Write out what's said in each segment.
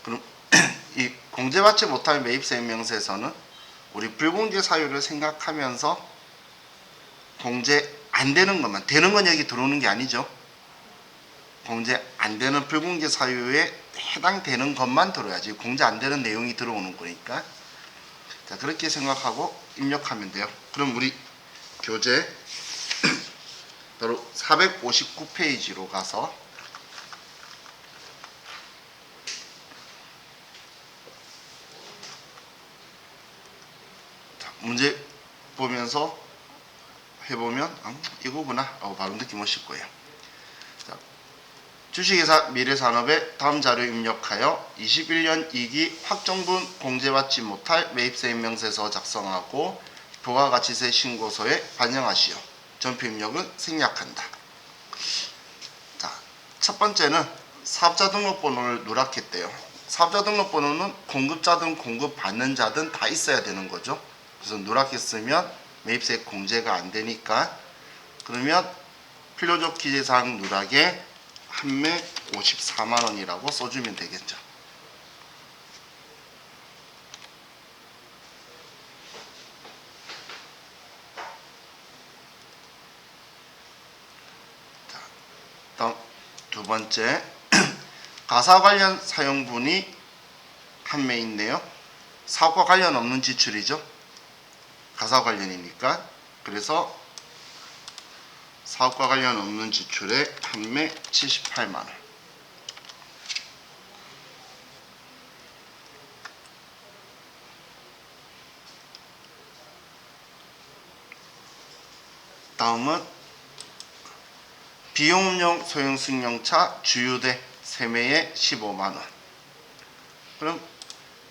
그럼 이 공제받지 못할 매입세 명세서는 우리 불공제 사유를 생각하면서 공제 안 되는 것만, 되는 건 여기 들어오는 게 아니죠. 공제 안 되는 불공제 사유에 해당되는 것만 들어야지 공제 안 되는 내용이 들어오는 거니까. 자, 그렇게 생각하고 입력하면 돼요. 그럼 우리 교재 바로 459페이지로 가서 자, 문제 보면서 해보면 이거구나 바로 느낌 오실 거예요. 자, 주식회사 미래산업의 다음 자료 입력하여 21년 2기 확정분 공제받지 못할 매입세 임명세서 작성하고 부가가치세 신고서에 반영하시오. 전표 입력은 생략한다. 자, 첫 번째는 사업자 등록번호를 누락했대요. 사업자 등록번호는 공급자든 공급받는 자든 다 있어야 되는 거죠. 그래서 누락했으면 매입세 공제가 안 되니까, 그러면 필요적 기재사항 누락에 한매 54만원이라고 써주면 되겠죠. 자, 다음 두 번째 가사 관련 사용분이 한매 있네요. 사업과 관련 없는 지출이죠. 가사 관련이니까. 그래서 사업과 관련 없는 지출에 한매 78만원. 다음은 비용업용 소형 승용차 주유대 세매에 15만원. 그럼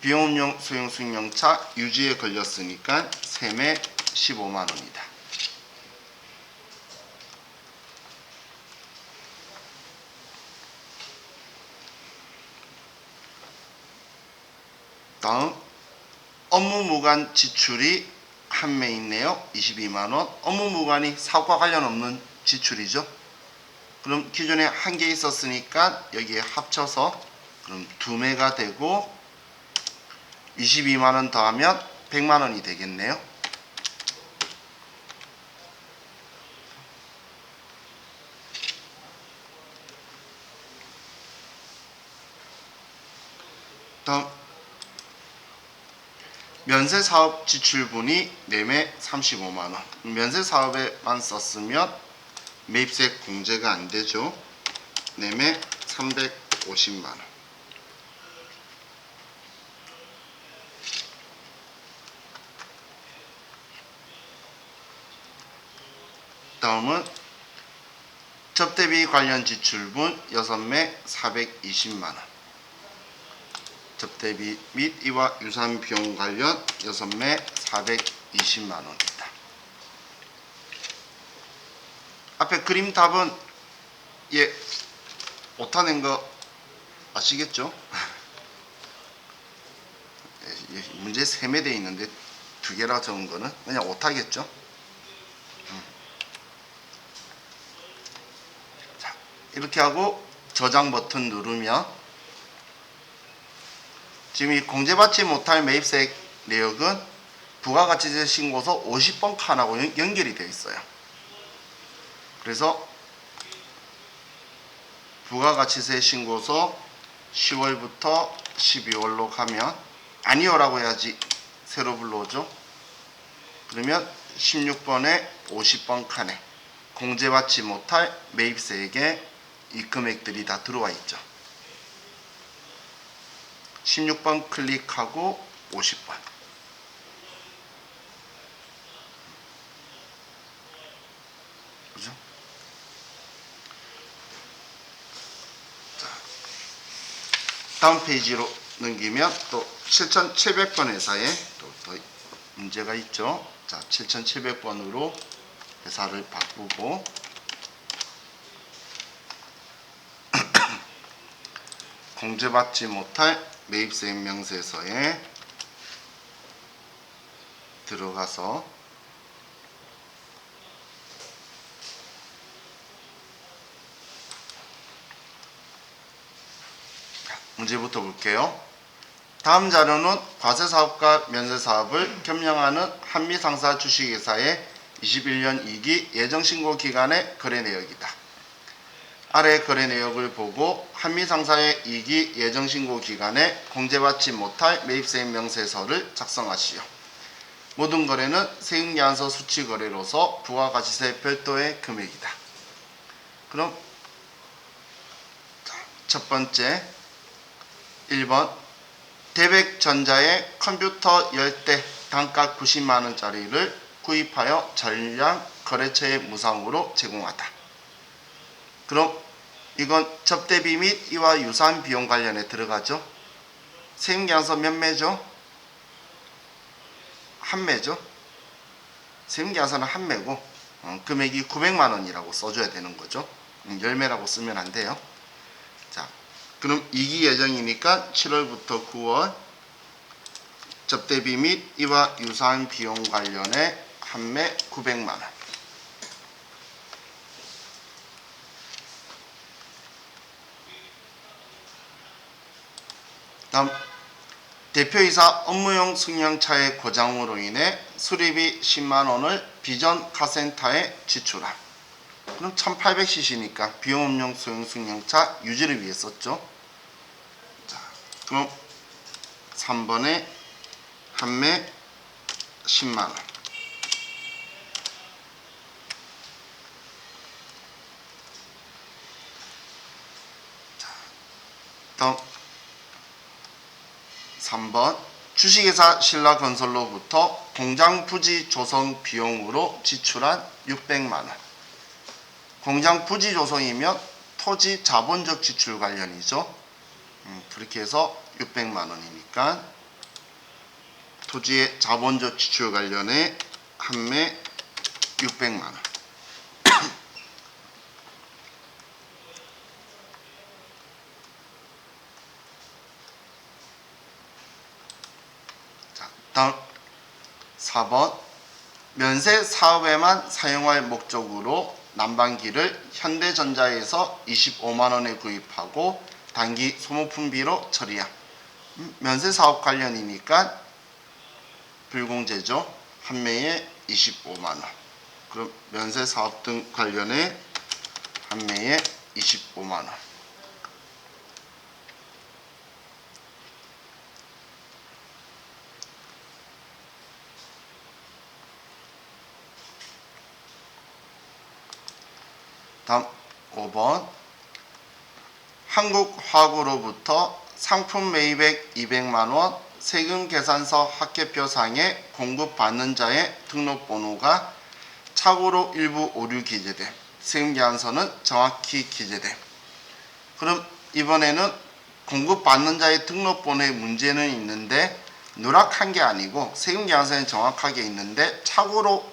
비용업용 소형 승용차 유지에 걸렸으니까 세매 15만원이다. 다음 업무무관 지출이 한매 있네요. 22만원. 업무무관이 사업과 관련 없는 지출이죠. 그럼 기존에 한 개 있었으니까 여기에 합쳐서 그럼 두 매가 되고 22만원 더하면 100만원이 되겠네요. 다음 면세사업 지출분이 매매 35만원. 면세사업에만 썼으면 매입세 공제가 안되죠. 매매 350만원. 다음은 접대비 관련 지출분 6매 420만원. 접대비 및 이와 유사한 비용 관련 6매 420만원입니다. 앞에 그림 답은 오타 낸 거 아시겠죠? 문제 3매 되어 있는데 2개라 적은 거는 그냥 오타겠죠? 자, 이렇게 하고 저장 버튼 누르면 지금 이 공제받지 못할 매입세 내역은 부가가치세 신고서 50번 칸하고 연결이 되어 있어요. 그래서 부가가치세 신고서 10월부터 12월로 가면 아니요라고 해야지 새로 불러오죠. 그러면 16번에 50번 칸에 공제받지 못할 매입세액에 이 금액들이 다 들어와 있죠. 16번 클릭하고 50번. 그죠? 자, 다음 페이지로 넘기면 또 7700번 회사에 또 문제가 있죠. 자, 7700번으로 회사를 바꾸고 공제받지 못할 매입세 명세서에 들어가서 문제부터 볼게요. 다음 자료는 과세사업과 면세사업을 겸용하는 한미상사 주식회사의 21년 2기 예정신고 기간의 거래 내역이다. 아래 거래 내역을 보고 한미상사의 2기 예정신고 기간에 공제받지 못할 매입세액 명세서를 작성하시오. 모든 거래는 세금계산서 수취거래로서 부가가치세 별도의 금액이다. 그럼 첫 번째 1번 대백전자의 컴퓨터 10대 단가 90만원짜리를 구입하여 전량 거래처에 무상으로 제공하다. 그럼 이건 접대비 및 이와 유사한 비용 관련에 들어가죠. 세금계산서 몇 매죠? 한 매죠. 세금계산서는 한 매고 금액이 900만원이라고 써줘야 되는 거죠. 10매라고 쓰면 안 돼요. 자, 그럼 2기 예정이니까 7월부터 9월 접대비 및 이와 유사한 비용 관련해 한 매 900만원. 다음 대표이사 업무용 승용차의 고장으로 인해 수리비 10만원을 비전 카센터에 지출함. 그럼 1800cc니까 비용업용 소형 승용차 유지를 위해 썼죠. 자, 그럼 3번에 한 매 10만원. 자, 다음 3번 주식회사 신라건설로부터 공장 부지 조성 비용으로 지출한 600만원. 공장 부지 조성이면 토지 자본적 지출 관련이죠. 그렇게 해서 600만원이니까 토지의 자본적 지출 관련에 한 매 600만원. 다음 4번 면세 사업에만 사용할 목적으로 난방기를 현대전자에서 25만원에 구입하고 단기 소모품비로 처리함. 면세 사업 관련이니까 불공제죠. 한 매에 25만원. 그럼 면세 사업 등 관련해 한 매에 25만원. 다음 5번 한국화구로부터 상품 매입액 200만원 세금 계산서 합계표상에 공급받는 자의 등록번호가 착오로 일부 오류 기재됨. 세금계산서는 정확히 기재됨. 그럼 이번에는 공급받는 자의 등록번호에 문제는 있는데 누락한 게 아니고 세금계산서는 정확하게 있는데 착오로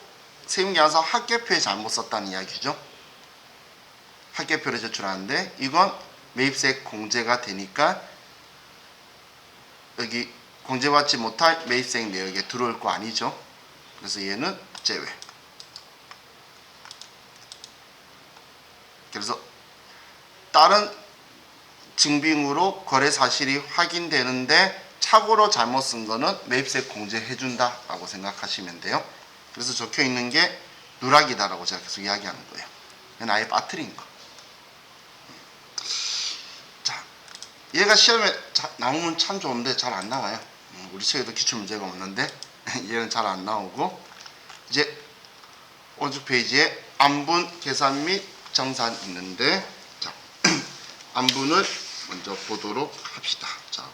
세금계산서 합계표에 잘못 썼다는 이야기죠. 합계표를 제출하는데 이건 매입세액 공제가 되니까 여기 공제받지 못할 매입세액 내역에 들어올 거 아니죠. 그래서 얘는 제외. 그래서 다른 증빙으로 거래 사실이 확인되는데 착오로 잘못 쓴 거는 매입세액 공제해준다 라고 생각하시면 돼요. 그래서 적혀 있는 게 누락이다 라고 제가 계속 이야기하는 거예요. 얘는 아예 빠뜨린 거. 얘가 시험에 나오면 참 좋은데 잘 안 나와요. 우리 책에도 기출문제가 없는데 얘는 잘 안 나오고 이제 오른쪽 페이지에 안분 계산 및 정산 있는데 자, 안분을 먼저 보도록 합시다. 자,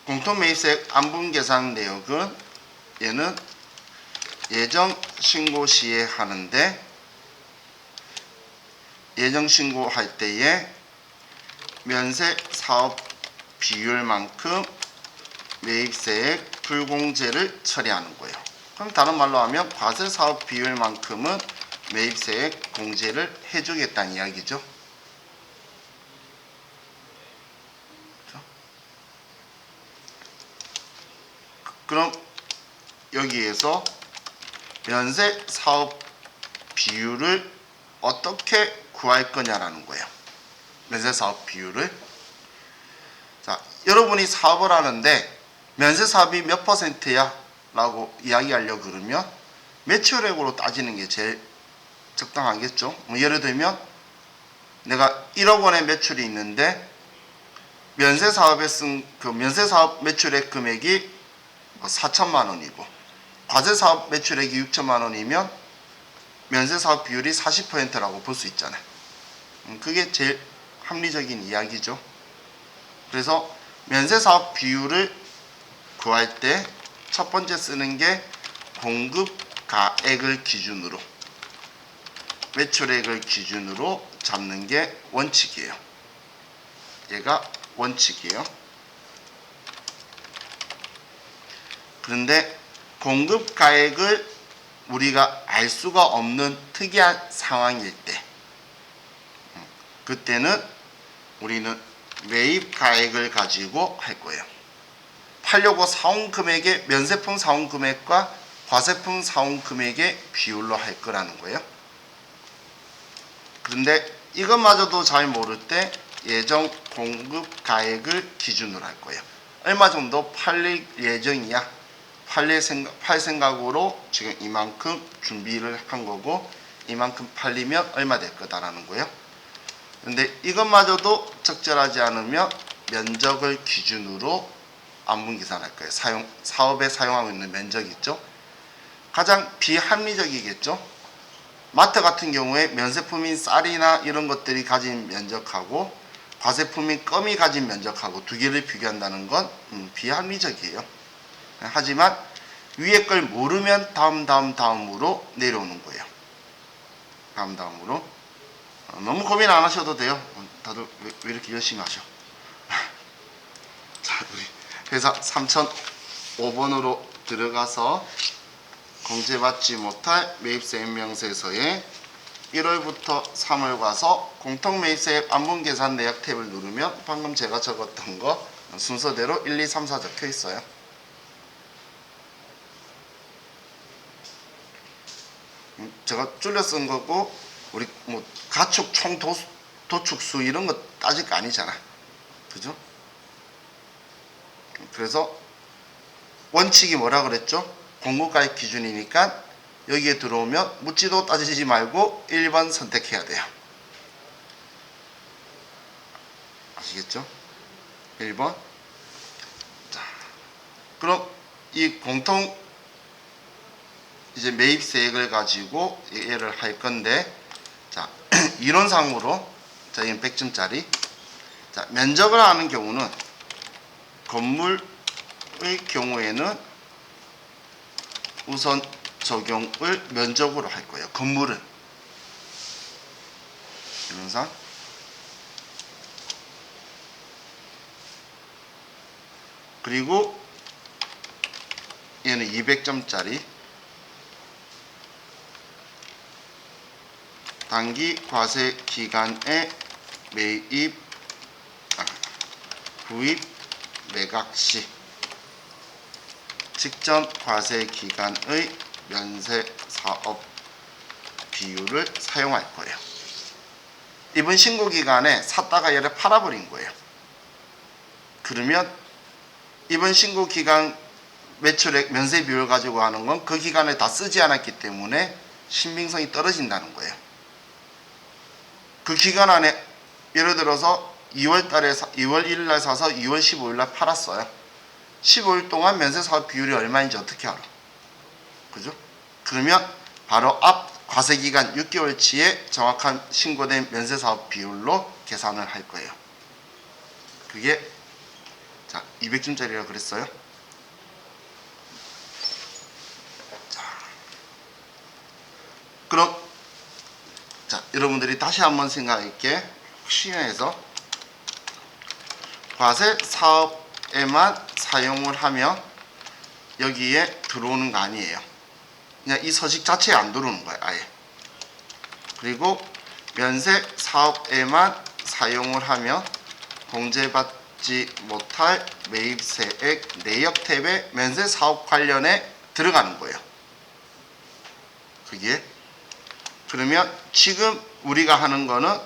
공통매입세액 안분 계산 내역은 얘는 예정 신고 시에 하는데 예정 신고할 때에 면세 사업 비율만큼 매입세액 불공제를 처리하는 거예요. 그럼 다른 말로 하면 과세 사업 비율만큼은 매입세액 공제를 해주겠다는 이야기죠. 그럼 여기에서 면세 사업 비율을 어떻게 구할 거냐라는 거예요. 면세 사업 비율을. 자, 여러분이 사업을 하는데 면세 사업이 몇 %야? 라고 이야기하려고 그러면 매출액으로 따지는 게 제일 적당하겠죠. 예를 들면 내가 1억 원의 매출이 있는데 면세 사업에 쓴 그 면세 사업 매출액 금액이 4천만 원이고 과세 사업 매출액이 6천만 원이면 면세 사업 비율이 40%라고 볼 수 있잖아요. 그게 제일 합리적인 이야기죠. 그래서 면세 사업 비율을 구할 때 첫 번째 쓰는 게 공급 가액을 기준으로 매출액을 기준으로 잡는 게 원칙이에요. 얘가 원칙이에요. 그런데 공급 가액을 우리가 알 수가 없는 특이한 상황일 때 그때는 우리는 매입 가액을 가지고 할 거예요. 팔려고 사온 금액의 면세품 사온 금액과 과세품 사온 금액의 비율로 할 거라는 거예요. 그런데 이것마저도 잘 모를 때 예정 공급 가액을 기준으로 할 거예요. 얼마 정도 팔릴 예정이야. 팔 생각으로 지금 이만큼 준비를 한 거고 이만큼 팔리면 얼마 될 거다라는 거예요. 근데 이것마저도 적절하지 않으면 면적을 기준으로 안분 계산할 거예요. 사업에 사용하고 있는 면적 있죠. 가장 비합리적이겠죠. 마트 같은 경우에 면세품인 쌀이나 이런 것들이 가진 면적하고 과세품인 껌이 가진 면적하고 두 개를 비교한다는 건 비합리적이에요. 하지만 위에 걸 모르면 다음으로 내려오는 거예요. 다음으로 너무 고민 안 하셔도 돼요. 다들 왜 이렇게 열심히 하셔? 자, 우리 회사 3005번으로 들어가서 공제받지 못할 매입세 임명세서에 1월부터 3월 가서 공통매입세 안분계산 내역 탭을 누르면 방금 제가 적었던 거 순서대로 1, 2, 3, 4 적혀 있어요. 제가 줄여 쓴 거고 우리 뭐 가축 총 도축수 이런 거 따질 거 아니잖아. 그죠? 그래서 원칙이 뭐라 그랬죠? 공급가액 기준이니까 여기에 들어오면 묻지도 따지지 말고 1번 선택해야 돼요. 아시겠죠? 1번. 자, 그럼 이 공통 이제 매입세액을 가지고 얘를 할 건데, 자, 이론상으로, 자, 이건 100점짜리. 자, 면적을 하는 경우는 건물의 경우에는 우선 적용을 면적으로 할 거예요. 건물은. 이론상. 그리고 얘는 200점짜리. 단기 과세 기간의 매입, 구입, 매각 시 직전 과세 기간의 면세 사업 비율을 사용할 거예요. 이번 신고 기간에 샀다가 얘를 팔아버린 거예요. 그러면 이번 신고 기간 매출액 면세 비율 가지고 하는 건 그 기간에 다 쓰지 않았기 때문에 신빙성이 떨어진다는 거예요. 그 기간 안에 예를 들어서 2월 1일 날 사서 2월 15일 날 팔았어요. 15일 동안 면세 사업 비율이 얼마인지 어떻게 알아? 그죠? 그러면 바로 앞 과세 기간 6개월치의 정확한 신고된 면세 사업 비율로 계산을 할 거예요. 그게 자, 200점짜리라고 그랬어요. 자, 그럼 자, 여러분들이 다시 한번 생각할게. 시행해서 과세 사업에만 사용을 하면 여기에 들어오는 거 아니에요. 그냥 이 서식 자체에 안 들어오는 거예요. 아예. 그리고 면세 사업에만 사용을 하면 공제받지 받지 못할 매입세액 내역 탭에 면세 사업 관련에 들어가는 거예요. 그게 그러면 지금 우리가 하는 거는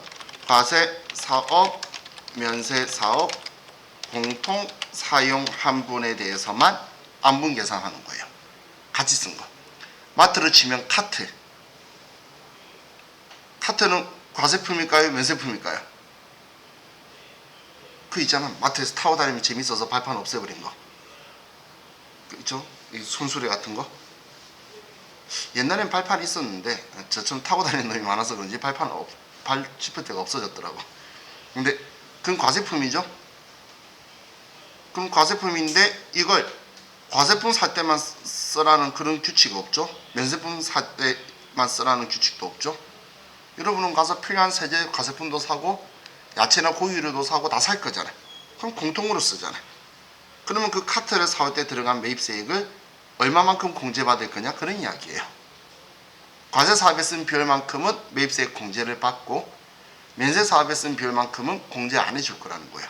과세 사업, 면세 사업, 공통 사용 한분에 대해서만 안분 계산하는 거예요. 같이 쓴 거. 마트로 치면 카트. 카트는 과세품일까요? 면세품일까요? 그 있잖아. 마트에서 타고 다니면 재밌어서 발판 없애버린 거. 그 있죠? 이 손수레 같은 거. 옛날엔 발판이 있었는데 저처럼 타고 다니는 놈이 많아서 그런지 발 짚을 데가 없어졌더라고. 근데 그건 과세품이죠. 그럼 과세품인데 이걸 과세품 살 때만 쓰라는 그런 규칙이 없죠. 면세품 살 때만 쓰라는 규칙도 없죠. 여러분은 가서 필요한 세제 과세품도 사고 야채나 고기류도 사고 다 살 거잖아요. 그럼 공통으로 쓰잖아요. 그러면 그 카트를 사올 때 들어간 매입세액을 얼마만큼 공제받을 거냐 그런 이야기예요. 과세 사업에 쓴 비율만큼은 매입세액 공제를 받고 면세 사업에 쓴 비율만큼은 공제 안 해줄 거라는 거예요.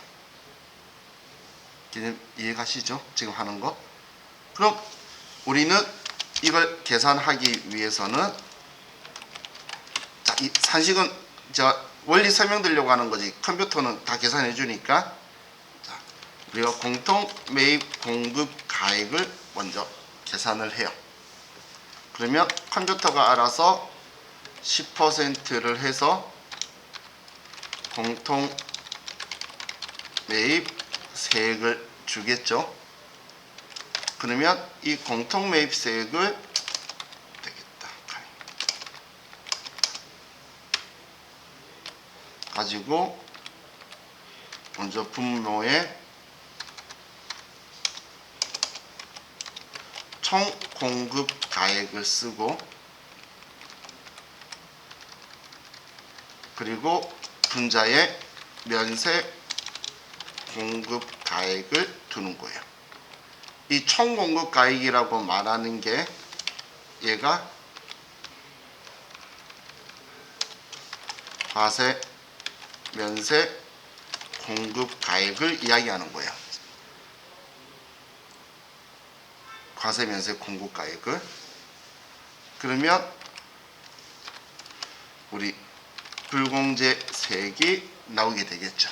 이해가시죠? 지금 하는 거? 그럼 우리는 이걸 계산하기 위해서는 자, 이 산식은 제가 원리 설명드리려고 하는 거지 컴퓨터는 다 계산해 주니까 자, 우리가 공통 매입 공급 가액을 먼저 계산을 해요. 그러면 컴퓨터가 알아서 10%를 해서 공통 매입 세액을 주겠죠. 그러면 이 공통 매입 세액을 되겠다. 가지고 먼저 분모에 총 공급 가액을 쓰고 그리고 분자에 면세 공급 가액을 두는 거예요. 이 총 공급 가액이라고 말하는 게 얘가 과세 면세 공급 가액을 이야기하는 거예요. 과세 면세 공급 가액을. 그러면 우리 불공제 세액이 나오게 되겠죠.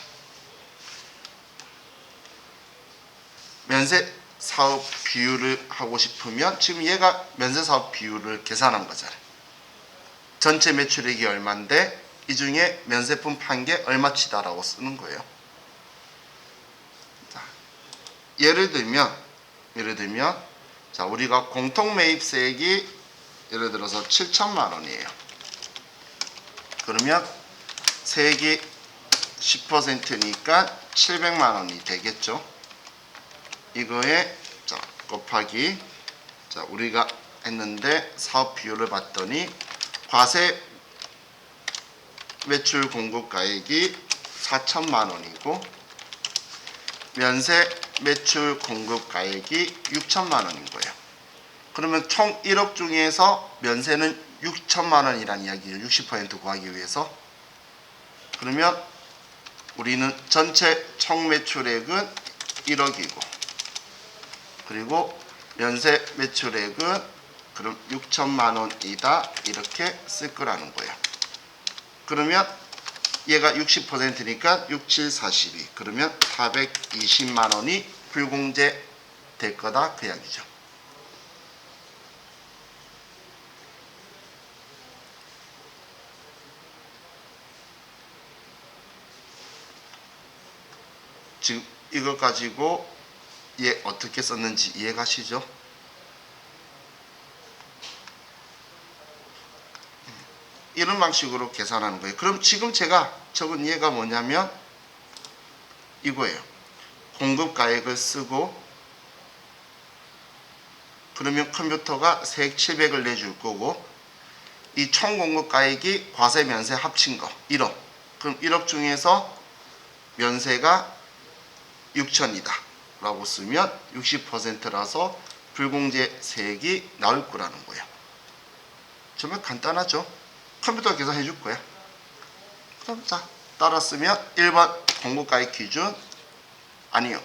면세 사업 비율을 하고 싶으면 지금 얘가 면세 사업 비율을 계산한 거잖아요. 전체 매출액이 얼마인데 이 중에 면세품 판 게 얼마치다라고 쓰는 거예요. 자, 예를 들면 자, 우리가 공통 매입세액이 예를 들어서 7천만 원이에요. 그러면 세액이 10%니까 700만 원이 되겠죠. 이거에 자, 곱하기 자, 우리가 했는데 사업 비율을 봤더니 과세 매출 공급 가액이 4천만 원이고 면세 매출 공급 가액이 6천만 원인 거예요. 그러면 총 1억 중에서 면세는 6천만 원이라는 이야기예요. 60% 구하기 위해서. 그러면 우리는 전체 총 매출액은 1억이고 그리고 면세 매출액은 그럼 6천만 원이다 이렇게 쓸 거라는 거예요. 그러면 얘가 60%니까 6, 7, 42 그러면 420만 원이 불공제 될 거다 그 이야기죠. 지금 이걸 가지고 얘 어떻게 썼는지 이해가시죠? 이런 방식으로 계산하는 거예요. 그럼 지금 제가 적은 얘가 뭐냐면 이거예요. 공급 가액을 쓰고 그러면 컴퓨터가 세액 700을 내줄 거고 이 총 공급 가액이 과세 면세 합친 거 1억. 그럼 1억 중에서 면세가 6천이다 라고 쓰면 60%라서 불공제 세액이 나올 거라는 거예요. 정말 간단하죠? 컴퓨터가 계산해 줄 거야. 그럼 자 따라 쓰면 1번 공급가액 기준 아니요.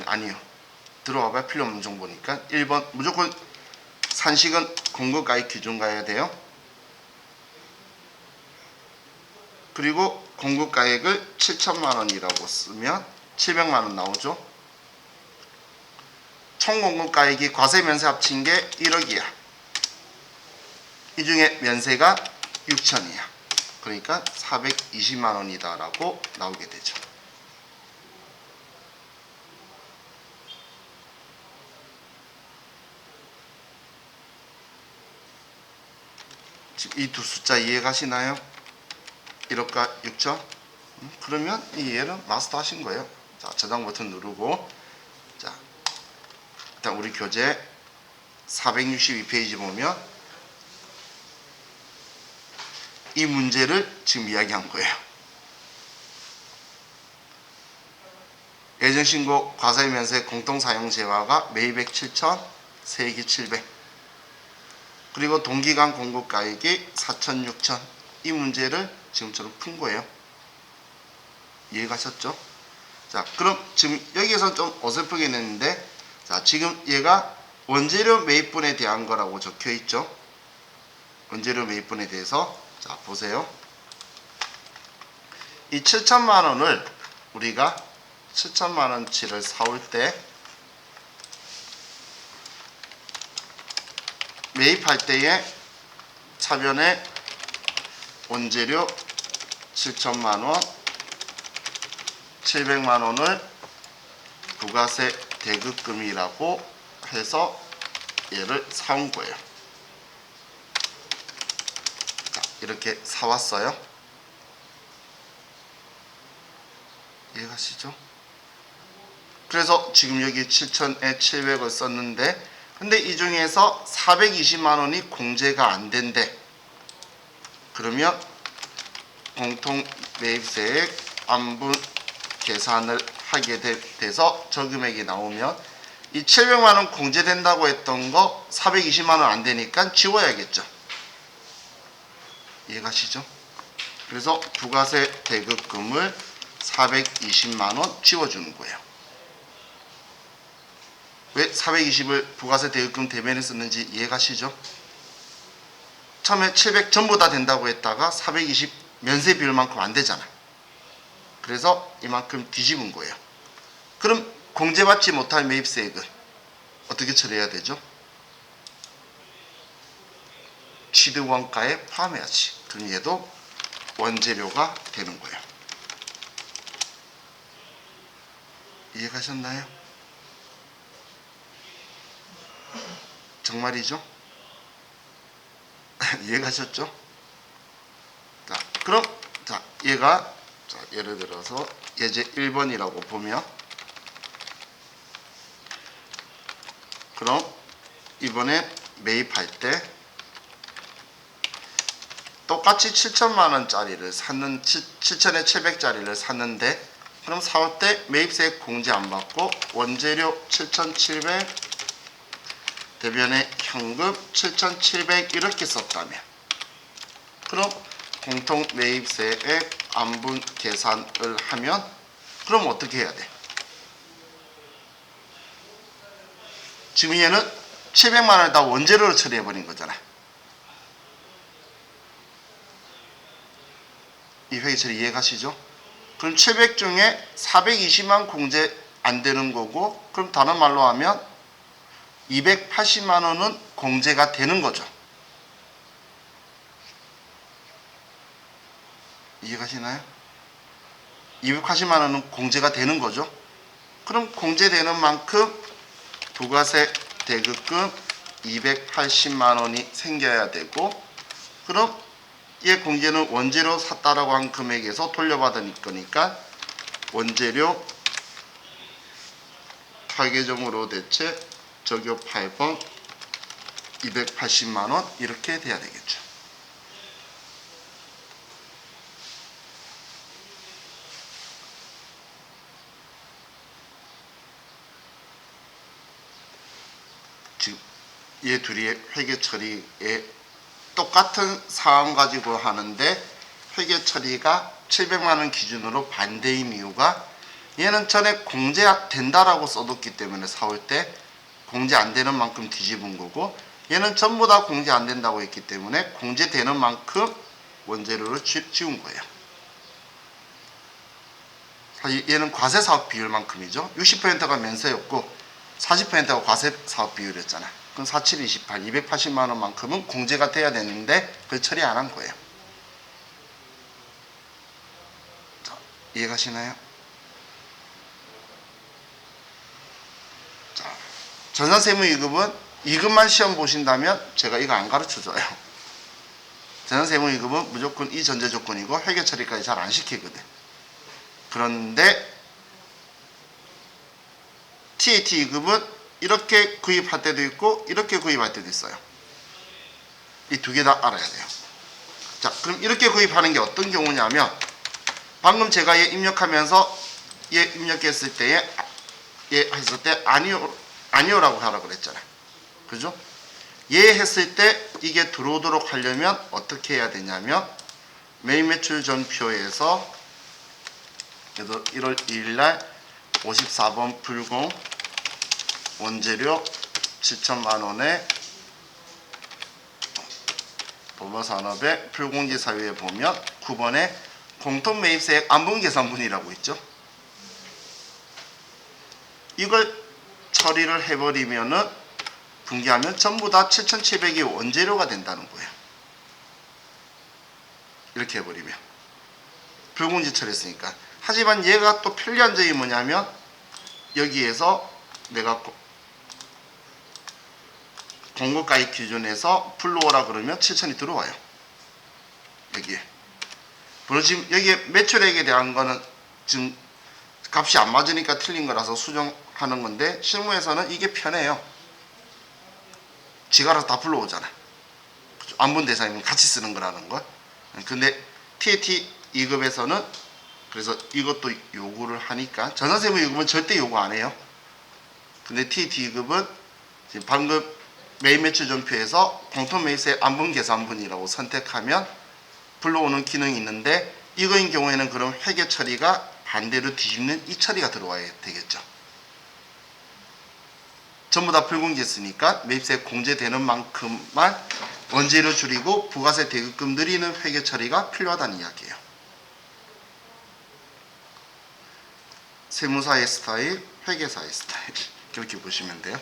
아니요. 들어와봐. 필요 없는 정보니까. 1번 무조건 산식은 공급가액 기준 가야 돼요. 그리고 공급가액을 7천만원이라고 쓰면 700만원 나오죠. 총 공급가액이 과세 면세 합친 게 1억이야. 이 중에 면세가 6천이야. 그러니까 420만원이다 라고 나오게 되죠. 지금 이 두 숫자 이해가시나요? 1억과 6천? 그러면 이 이해는 마스터 하신 거예요. 자, 저장 버튼 누르고, 자, 일단 우리 교재 462페이지 보면 이 문제를 지금 이야기한 거예요. 예정신고 과세 면세 공통사용 재화가 매입액 7천, 세액이 700. 그리고 동기간 공급가액이 4천, 6천. 이 문제를 지금처럼 푼 거예요. 이해가셨죠? 자, 그럼 지금 여기에서 좀 어설프게 냈는데, 자, 지금 얘가 원재료 매입분에 대한 거라고 적혀 있죠? 원재료 매입분에 대해서. 자, 보세요. 이 7천만 원을 우리가 7천만 원치를 사올 때 매입할 때에 차변에 원재료 7천만 원, 700만 원을 부가세 대급금이라고 해서 얘를 사온 거예요. 자, 이렇게 사왔어요. 이해가시죠? 그래서 지금 여기 7천에 700을 썼는데, 근데 이 중에서 420만 원이 공제가 안 된대. 그러면 공통 매입세액 안분 계산을 하게 돼서 저 금액이 나오면 이 700만 원 공제된다고 했던 거 420만 원 안 되니까 지워야겠죠. 이해가시죠? 그래서 부가세 대급금을 420만 원 지워주는 거예요. 왜 420을 부가세 대급금 대면에 썼는지 이해가시죠? 처음에 700 전부 다 된다고 했다가 420 면세 비율만큼 안 되잖아. 그래서 이만큼 뒤집은 거예요. 그럼 공제받지 못할 매입세액은 어떻게 처리해야 되죠? 취득원가에 포함해야지. 그럼 얘도 원재료가 되는 거예요. 이해가셨나요? 정말이죠? 이해가셨죠? 자, 그럼 자, 얘가 자, 예를 들어서 예제 1번이라고 보면, 그럼 이번에 매입할 때 똑같이 7천만 원짜리를 샀는 7천에 700짜리를 샀는데, 그럼 사올 때 매입세액 공제 안 받고 원재료 7,700 대변에 현금 7,700 이렇게 썼다면, 그럼 공통 매입세액 안분 계산을 하면 그럼 어떻게 해야 돼? 지금 얘는 700만 원을 다 원재료로 처리해 버린 거잖아. 이 회계 처리 이해가시죠? 그럼 700 중에 420만 공제 안 되는 거고, 그럼 다른 말로 하면 280만 원은 공제가 되는 거죠. 이해가시나요? 280만 원은 공제가 되는 거죠. 그럼 공제되는 만큼 부가세 대급금 280만 원이 생겨야 되고, 그럼 얘 공제는 원재료 샀다라고 한 금액에서 돌려받을 거니까 원재료 타계정으로 대체 적용 8번 280만 원 이렇게 돼야 되겠죠. 지금 얘 둘이 회계 처리에 똑같은 사항 가지고 하는데 회계 처리가 700만 원 기준으로 반대인 이유가 얘는 전에 공제된다라고 써뒀기 때문에 사올 때 공제 안 되는 만큼 뒤집은 거고, 얘는 전부 다 공제 안 된다고 했기 때문에 공제되는 만큼 원재료를 지운 거예요. 사실 얘는 과세 사업 비율만큼이죠. 60%가 면세였고 40%가 과세 사업 비율이었잖아. 그럼 4728, 280만 원만큼은 공제가 돼야 되는데 그걸 처리 안 한 거예요. 자, 이해가시나요? 자, 전산세무이급은 이것만 시험 보신다면 제가 이거 안 가르쳐줘요. 전산세무이급은 무조건 이 전제 조건이고 회계 처리까지 잘 안 시키거든. 그런데 TAT 2급은 이렇게 구입할 때도 있고 이렇게 구입할 때도 있어요. 이 두 개 다 알아야 돼요. 자, 그럼 이렇게 구입하는 게 어떤 경우냐면, 방금 제가 얘 입력하면서 얘 입력했을 때에 얘 했을 때 아니오라고 하라고 그랬잖아요. 그죠? 얘 했을 때 이게 들어오도록 하려면 어떻게 해야 되냐면, 매입 매출 전표에서 그래서 1월 2일 날 54번 불공 원재료 7천만 원에 도보산업의 불공제 사유에 보면 9번에 공통매입세액 안분계산분이라고 있죠. 이걸 처리를 해버리면은 분기하면 전부 다 7,700이 원재료가 된다는 거예요. 이렇게 해버리면 불공제 처리했으니까. 하지만 얘가 또 편리한 점이 뭐냐면, 여기에서 내가 공고가액 기준에서 불러오라 그러면 7천이 들어와요. 여기에. 물론 지금 여기에 매출액에 대한 거는 지금 값이 안 맞으니까 틀린 거라서 수정하는 건데, 실무에서는 이게 편해요. 지가 알아서 다 불러오잖아. 안분 대상이면 같이 쓰는 거라는 거. 근데 TAT 2급에서는 그래서 이것도 요구를 하니까, 전산세무 2급은 절대 요구 안 해요. 근데 TAT 2급은 지금 방금 매입 매출 전표에서 공통매입세 안분계산분이라고 선택하면 불러오는 기능이 있는데, 이거인 경우에는 그럼 회계 처리가 반대로 뒤집는 이 처리가 들어와야 되겠죠. 전부 다 불공제했으니까 매입세 공제되는 만큼만 원재료 줄이고 부가세 대급금 늘리는 회계 처리가 필요하다는 이야기예요. 세무사의 스타일, 회계사의 스타일, 그렇게 보시면 돼요.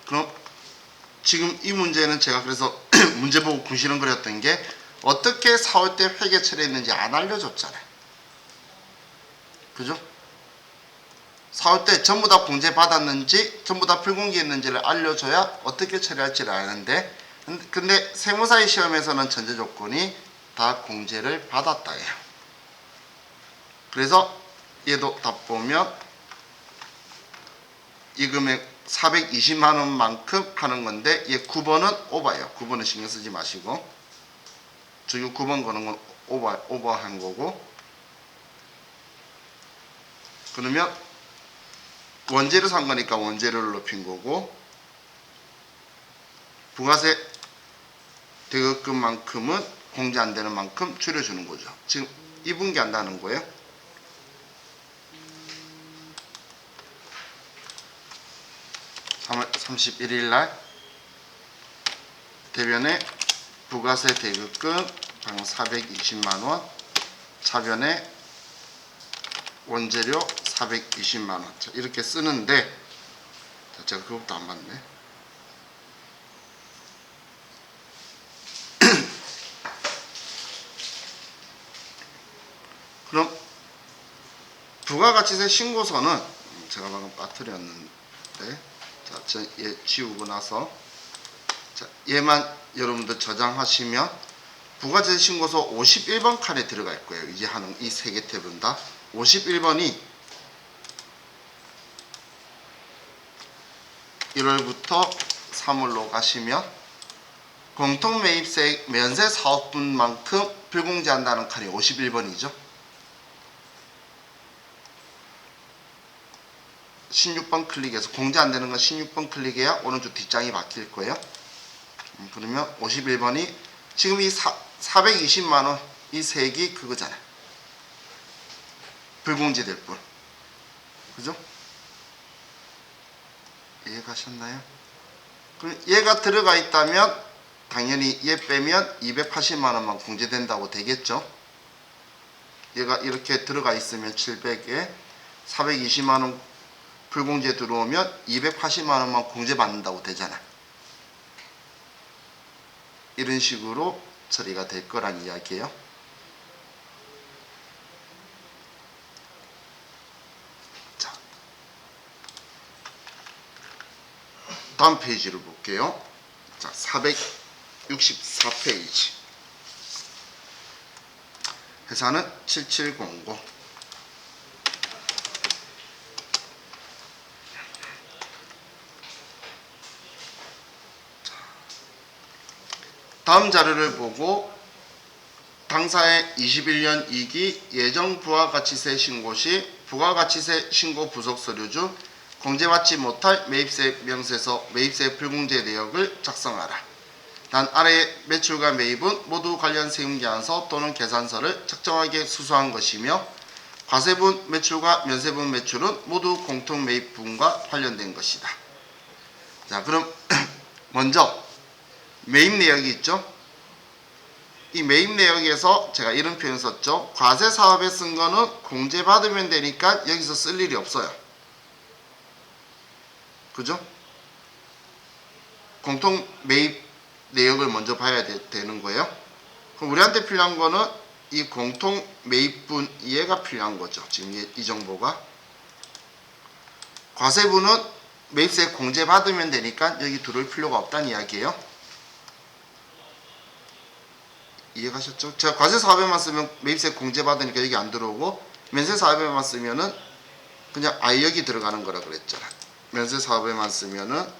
그럼 지금 이 문제는 제가 그래서 문제 보고 궁시렁거렸던 게, 어떻게 사올 때 회계 처리했는지 안 알려줬잖아요. 그죠? 사올 때 전부 다 공제 받았는지 전부 다 불공개했는지를 알려줘야 어떻게 처리할지를 아는데, 근데 세무사의 시험에서는 전제 조건이 다 공제를 받았다예요. 그래서 얘도 답 보면 이 금액 420만 원만큼 하는 건데, 얘 9번은 오버예요. 9번은 신경 쓰지 마시고, 저기 9번 거는 건 오버한 거고, 그러면 원재료 산 거니까 원재료를 높인 거고, 부가세 대급금만큼은 공제 안 되는 만큼 줄여주는 거죠. 지금 2분기 한다는 거예요. 3월 31일 날 대변에 부가세 대급금 방금 420만 원, 차변에 원재료 420만 원. 자, 이렇게 쓰는데, 자, 제가 그것도 안 봤네. 그럼 부가가치세 신고서는 제가 방금 빠뜨렸는데, 자, 얘 지우고 나서, 자, 얘만 여러분들 저장하시면 부가가치세 신고서 51번 칸에 들어갈 거예요. 이제 하는 이 세 개 탭은 다 51번이 1월부터 3월로 가시면 공통매입세 면세 사업분만큼 불공제한다는 칸이 51번이죠. 16번 클릭해서 공제 안 되는 건 16번 클릭해야 오른쪽 뒷장이 바뀔 거예요. 그러면 51번이 지금 이 420만 원 이 색이 그거잖아요. 불공제될 뿐. 그죠? 이해가셨나요? 그럼 얘가 들어가 있다면 당연히 얘 빼면 280만 원만 공제된다고 되겠죠? 얘가 이렇게 들어가 있으면 700에 420만 원 불공제 들어오면 280만 원만 공제받는다고 되잖아. 이런 식으로 처리가 될 거란 이야기예요. 자, 다음 페이지를 볼게요. 자, 464페이지. 회사는 7700. 다음 자료를 보고 당사의 21년 2기 예정 부가가치세 신고 시 부가가치세 신고 부속 서류 중 공제받지 못할 매입세 명세서 매입세 불공제 내역을 작성하라. 단 아래의 매출과 매입은 모두 관련 세금계산서 또는 계산서를 적정하게 수수한 것이며 과세분 매출과 면세분 매출은 모두 공통 매입분과 관련된 것이다. 자, 그럼 먼저 매입 내역이 있죠. 이 매입 내역에서 제가 이런 표현 썼죠. 과세 사업에 쓴 거는 공제 받으면 되니까 여기서 쓸 일이 없어요. 그죠? 공통 매입 내역을 먼저 봐야 되는 거예요. 그럼 우리한테 필요한 거는 이 공통 매입분 이해가 필요한 거죠. 지금 이 정보가. 과세분은 매입세 공제 받으면 되니까 여기 들어올 필요가 없다는 이야기예요. 이해가셨죠? 제가 과세 사업에만 쓰면 매입세 공제 받으니까 여기 안 들어오고 면세 사업에만 쓰면은 그냥 아예 여기 들어가는 거라 그랬잖아. 면세 사업에만 쓰면은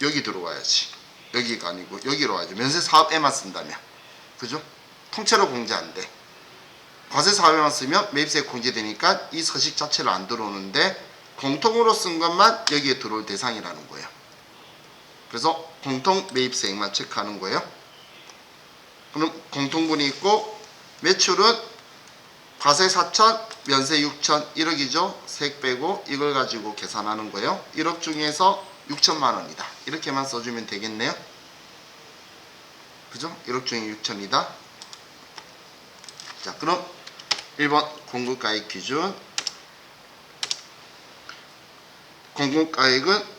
여기 들어와야지. 여기가 아니고 여기로 와야지. 면세 사업에만 쓴다면. 그죠? 통째로 공제 안 돼. 과세 사업에만 쓰면 매입세 공제되니까 이 서식 자체를 안 들어오는데 공통으로 쓴 것만 여기에 들어올 대상이라는 거예요. 그래서 공통 매입세액만 체크하는 거예요. 그럼 공통분이 있고 매출은 과세 4천, 면세 6천, 1억이죠. 세액 빼고 이걸 가지고 계산하는 거예요. 1억 중에서 6천만 원이다. 이렇게만 써주면 되겠네요. 그죠? 1억 중에 6천이다. 자, 그럼 1번 공급가액 기준. 공급가액은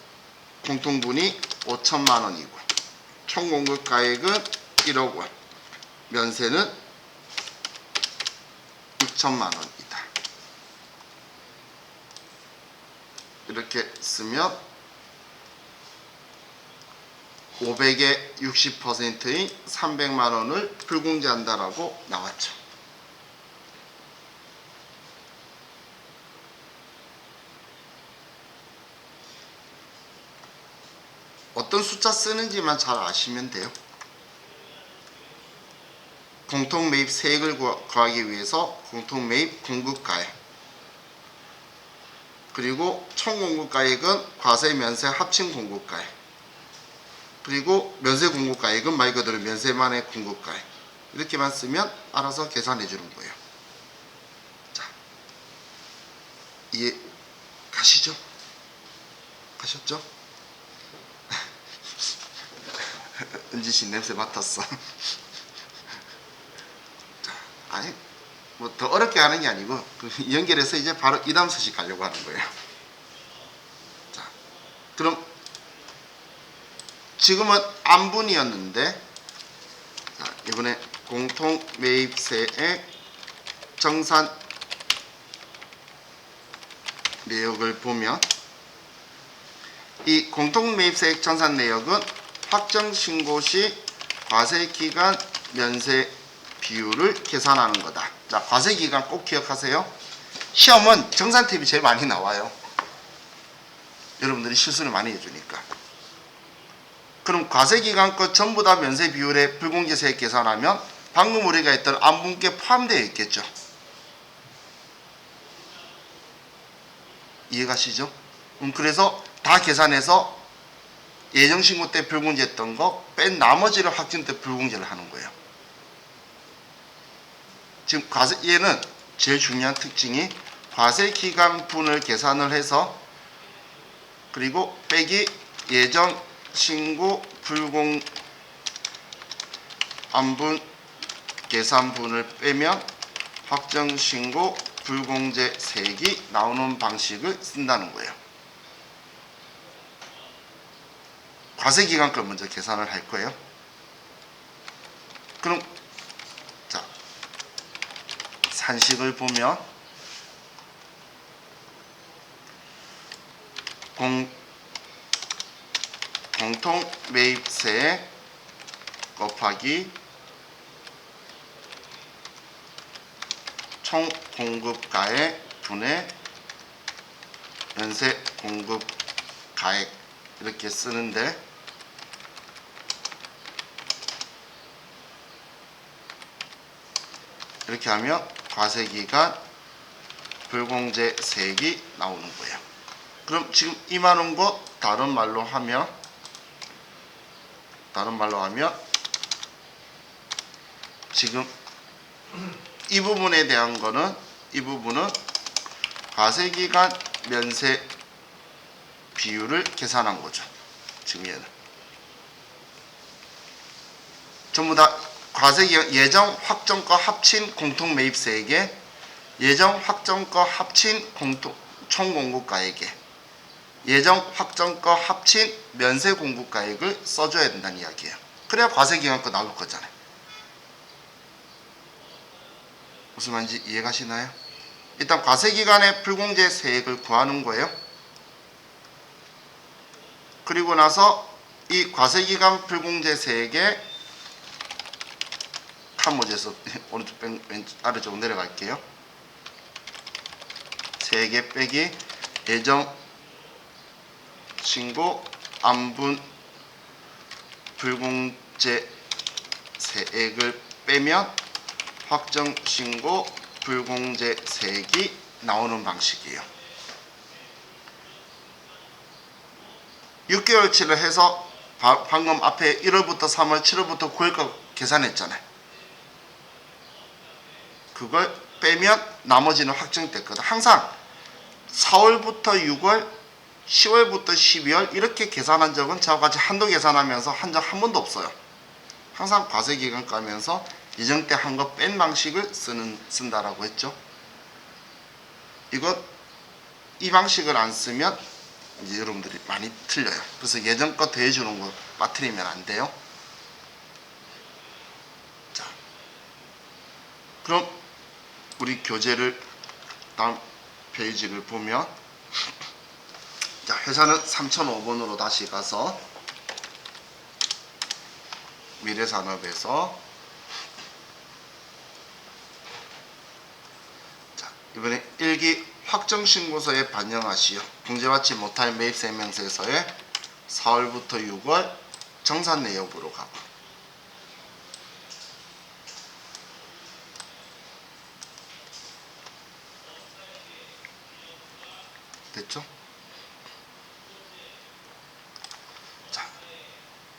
공통분이 5천만 원이고 총 공급가액은 1억 원. 면세는 6천만 원이다. 이렇게 쓰면 500의 60%인 300만 원을 불공제한다라고 나왔죠. 어떤 숫자 쓰는지만 잘 아시면 돼요. 공통매입 세액을 구하기 위해서 공통매입 공급가액, 그리고 총공급가액은 과세 면세 합친 공급가액, 그리고 면세 공급가액은 말 그대로 면세만의 공급가액. 이렇게만 쓰면 알아서 계산해 주는 거예요. 자, 이해 가시죠? 가셨죠? 은지씨 냄새 맡았어. 자, 아니 뭐 더 어렵게 하는 게 아니고 연결해서 이제 바로 이 다음 서식 가려고 하는 거예요. 자, 그럼 지금은 안분이었는데, 자, 이번에 공통 매입세액 정산 내역을 보면 이 공통 매입세액 정산 내역은 확정 신고 시 과세 기간 면세 비율을 계산하는 거다. 자, 과세 기간 꼭 기억하세요. 시험은 정산 탭이 제일 많이 나와요. 여러분들이 실수를 많이 해주니까. 그럼 과세 기간 것 전부 다 면세 비율의 불공제세액 계산하면 방금 우리가 했던 안분께 포함되어 있겠죠. 이해가시죠? 그래서 다 계산해서 예정신고 때 불공제했던 거 뺀 나머지를 확정 때 불공제를 하는 거예요. 지금 얘는 제일 중요한 특징이 과세기간분을 계산을 해서 그리고 빼기 예정 신고 불공 안분 계산분을 빼면 확정 신고 불공제 세액이 나오는 방식을 쓴다는 거예요. 과세기간 걸 먼저 계산을 할 거예요. 그럼 자 산식을 보면 공통 매입세 곱하기 총 공급가액 분의 연쇄 공급 가액 이렇게 쓰는데 이렇게 하면 과세기간 불공제 세액이 나오는 거예요. 그럼 지금 2만원 것 다른 말로 하면 지금 이 부분에 대한 거는 이 부분은 과세기간 면세 비율을 계산한 거죠. 지금 얘는 전부 다 과세기간 예정 확정가 합친 공통 매입세액에 예정 확정가 합친 공통 총 공급가액에 예정 확정가 합친 면세 공급가액을 써줘야 된다는 이야기예요. 그래야 과세기간 거 나올 거잖아요. 무슨 말인지 이해가시나요? 일단 과세기간의 불공제 세액을 구하는 거예요. 그리고 나서 이 과세기간 불공제 세액에 칸모지에서 오른쪽 아래쪽으로 내려갈게요. 세액에 빼기 예정 신고 안분 불공제 세액을 빼면 확정 신고 불공제 세액이 나오는 방식이에요. 6개월치를 해서 방금 앞에 1월부터 3월, 7월부터 9월까지 계산했잖아요. 그걸 빼면 나머지는 확정됐거든. 항상 4월부터 6월, 10월부터 12월 이렇게 계산한 적은 저와 같이 한도 계산하면서 한 적 한 번도 없어요. 항상 과세기간 까면서 예정 때 한 거 뺀 방식을 쓴다라고 했죠. 이 방식을 안 쓰면 이제 여러분들이 많이 틀려요. 그래서 예전 거 더해주는 거 빠뜨리면 안 돼요. 자, 그럼 우리 교재를 다음 페이지를 보면 자, 회사는 3005번으로 다시 가서 미래산업에서 자, 이번에 1기 확정신고서에 반영하시오. 공제받지 못할 매입설명서에서의 4월부터 6월 정산내 여부로 가고 됐죠? 자,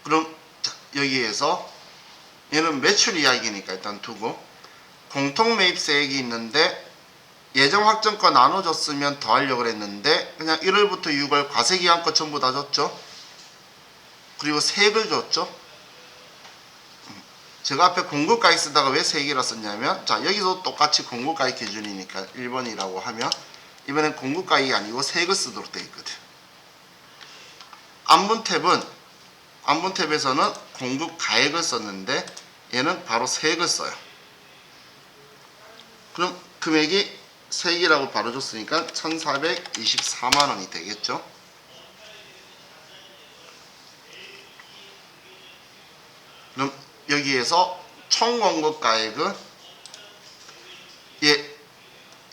그럼 자, 여기에서 얘는 매출 이야기니까 일단 두고 공통 매입세액이 있는데 예정 확정가 나눠줬으면 더 하려고 했는데 그냥 1월부터 6월 과세기간 거 전부 다 줬죠. 그리고 세액을 줬죠. 제가 앞에 공급가액 쓰다가 왜 세액이라 썼냐면 자, 여기서 똑같이 공급가액 기준이니까 1번이라고 하면 이번엔 공급가액이 아니고 세액을 쓰도록 되어 있거든. 안분 탭에서는 공급가액을 썼는데 얘는 바로 세액을 써요. 그럼 금액이 세액이라고 바로 줬으니까 1424만원이 되겠죠. 그럼 여기에서 총 공급가액은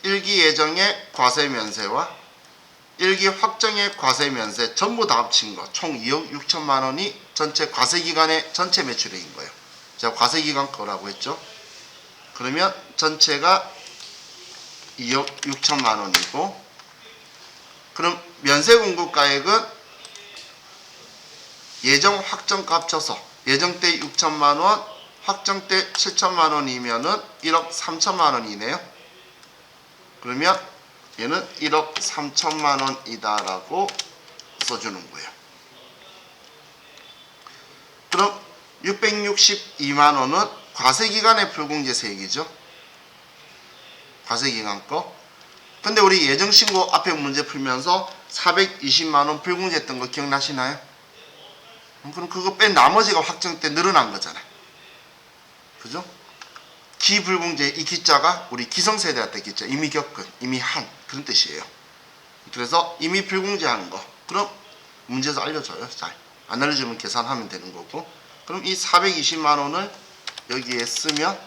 1기 예정의 과세 면세와 1기 확정의 과세 면세 전부 다 합친 거 총 2억 6천만원이 전체 과세기간의 전체 매출액인 거예요. 제가 과세기간 거라고 했죠. 그러면 전체가 2억 6천만 원이고 그럼 면세 공급가액은 예정 확정가 합쳐서 예정 때 6천만 원, 확정때 7천만 원이면은 1억 3천만 원이네요. 그러면 얘는 1억 3천만 원이다라고 써주는 거예요. 그럼 662만 원은 과세기간의 불공제세액이죠. 과세기간 거. 근데 우리 예정신고 앞에 문제 풀면서 420만 원 불공제했던 거 기억나시나요? 그럼 그거 뺀 나머지가 확정때 늘어난 거잖아요. 그죠? 기불공제 이 기자가 우리 기성세대한테 기자 이미 겪은 이미 한 그런 뜻이에요. 그래서 이미 불공제한 거 그럼 문제에서 알려줘요. 잘 안 알려주면 계산하면 되는 거고. 그럼 이 420만 원을 여기에 쓰면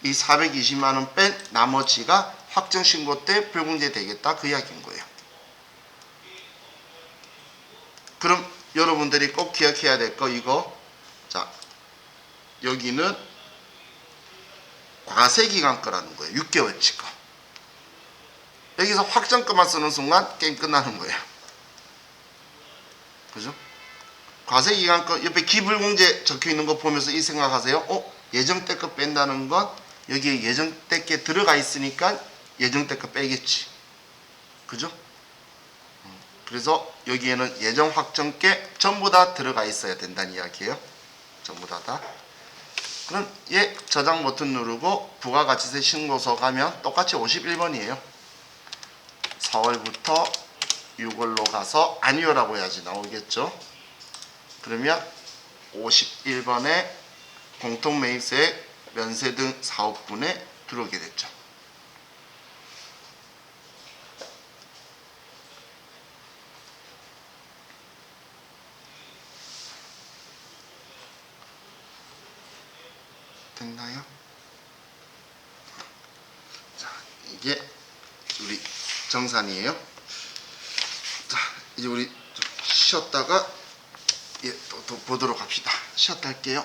이 420만 원 뺀 나머지가 확정신고 때 불공제 되겠다 그 이야기인 거예요. 그럼 여러분들이 꼭 기억해야 될 거 이거. 자, 여기는 과세기간 거라는 거예요. 6개월치 거. 여기서 확정가만 쓰는 순간 게임 끝나는 거예요. 그죠? 과세기간 거 옆에 기불공제 적혀있는 거 보면서 이 생각하세요. 예정때 거 뺀다는 건 여기에 예정때 게 들어가 있으니까 예정때 거 빼겠지. 그죠? 그래서 여기에는 예정 확정께 전부 다 들어가 있어야 된다는 이야기예요. 전부 다. 그럼 얘 저장 버튼 누르고 부가가치세 신고서 가면 똑같이 51번이에요. 4월부터 6월로 가서 아니오라고 해야지 나오겠죠. 그러면 51번에 공통매입세 면세 등 사업분에 들어오게 됐죠. 됐나요? 자, 이게 우리 정산이에요. 자, 이제 우리 좀 쉬었다가 또 보도록 합시다. 쉬었다 할게요.